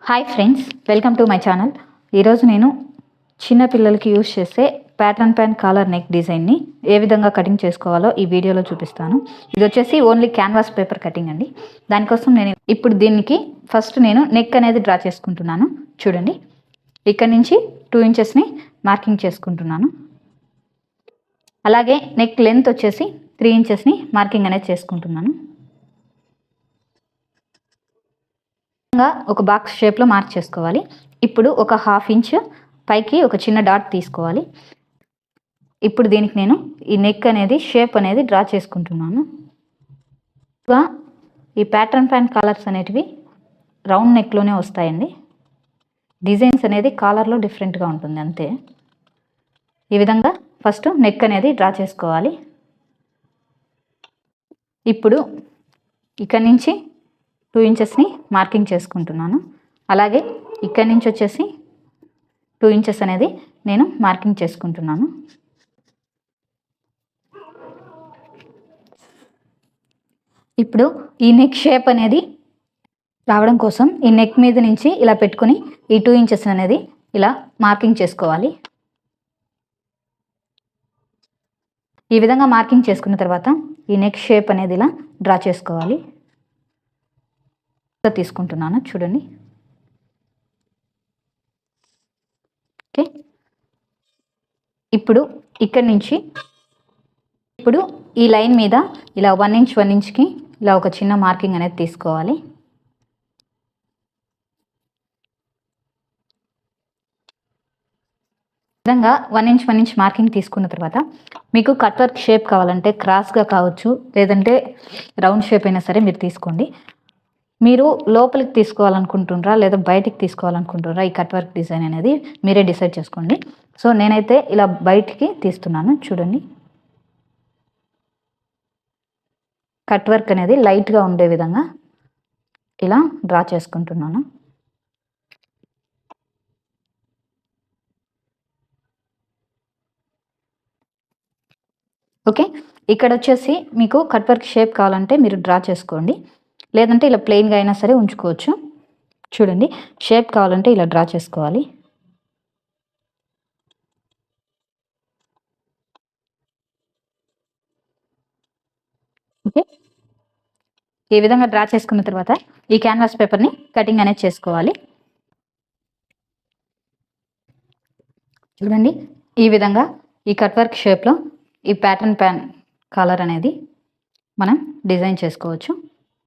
Hi friends, welcome to my channel. ఈరోజు నేను చిన్న పిల్లలకి యూజ్ చేసే ప్యాటర్న్ ప్యాంట్ కాలర్ నెక్ డిజైన్ని ఏ విధంగా కటింగ్ చేసుకోవాలో ఈ వీడియోలో చూపిస్తాను. ఇది వచ్చేసి ఓన్లీ క్యాన్వాస్ పేపర్ కటింగ్ అండి. దానికోసం నేను ఇప్పుడు దీనికి ఫస్ట్ నేను నెక్ అనేది డ్రా చేసుకుంటున్నాను. చూడండి, ఇక్కడ నుంచి 2 ఇంచెస్ని మార్కింగ్ చేసుకుంటున్నాను. అలాగే నెక్ లెంత్ వచ్చేసి 3 ఇంచెస్ని మార్కింగ్ అనేది చేసుకుంటున్నాను. ఒక బాక్స్ షేప్లో మార్క్ చేసుకోవాలి. ఇప్పుడు ఒక 1/2 ఇంచ్ పైకి ఒక చిన్న డాట్ తీసుకోవాలి. ఇప్పుడు దీనికి నేను ఈ నెక్ అనేది షేప్ అనేది డ్రా చేసుకుంటున్నాను. ఈ ప్యాటర్న్ ప్యాంట్ కాలర్స్ అనేటివి రౌండ్ నెక్లోనే వస్తాయండి. డిజైన్స్ అనేది కాలర్లో డిఫరెంట్గా ఉంటుంది అంతే. ఈ విధంగా ఫస్ట్ నెక్ అనేది డ్రా చేసుకోవాలి. ఇప్పుడు ఇక్కడి నుంచి 2 ఇంచెస్ని మార్కింగ్ చేసుకుంటున్నాను. అలాగే ఇక్కడి నుంచి వచ్చేసి 2 ఇంచెస్ అనేది నేను మార్కింగ్ చేసుకుంటున్నాను. ఇప్పుడు ఈ నెక్ షేప్ అనేది రావడం కోసం ఈ నెక్ మీద నుంచి ఇలా పెట్టుకొని ఈ 2 ఇంచెస్ అనేది ఇలా మార్కింగ్ చేసుకోవాలి. ఈ విధంగా మార్కింగ్ చేసుకున్న తర్వాత ఈ నెక్ షేప్ అనేది ఇలా డ్రా చేసుకోవాలి. తీసుకుంటున్నాను, చూడండి. ఓకే, ఇప్పుడు ఇక్కడి నుంచి ఈ లైన్ మీద ఇలా 1 ఇంచ్ 1 ఇంచ్కి ఇలా ఒక చిన్న మార్కింగ్ అనేది తీసుకోవాలి. విధంగా 1 ఇంచ్ 1 ఇంచ్ మార్కింగ్ తీసుకున్న తర్వాత మీకు కట్ వర్క్ షేప్ కావాలంటే క్రాస్గా కావచ్చు, లేదంటే రౌండ్ షేప్ అయినా సరే మీరు తీసుకోండి. మీరు లోపలికి తీసుకోవాలనుకుంటున్నారా లేదా బయటికి తీసుకోవాలనుకుంటున్నారా, ఈ కట్ వర్క్ డిజైన్ అనేది మీరే డిసైడ్ చేసుకోండి. సో నేనైతే ఇలా బయటికి తీస్తున్నాను. చూడండి, కట్ వర్క్ అనేది లైట్గా ఉండే విధంగా ఇలా డ్రా చేసుకుంటున్నాను. ఓకే, ఇక్కడ వచ్చేసి మీకు కట్ వర్క్ షేప్ కావాలంటే మీరు డ్రా చేసుకోండి, లేదంటే ఇలా ప్లెయిన్గా అయినా సరే ఉంచుకోవచ్చు. చూడండి, షేప్ కావాలంటే ఇలా డ్రా చేసుకోవాలి. ఓకే, ఈ విధంగా డ్రా చేసుకున్న తర్వాత ఈ క్యాన్వాస్ పేపర్ని కటింగ్ అనేది చేసుకోవాలి. చూడండి, ఈ విధంగా ఈ కట్ వర్క్ షేప్లో ఈ ప్యాటర్న్ ప్యాంట్ కాలర్ అనేది మనం డిజైన్ చేసుకోవచ్చు.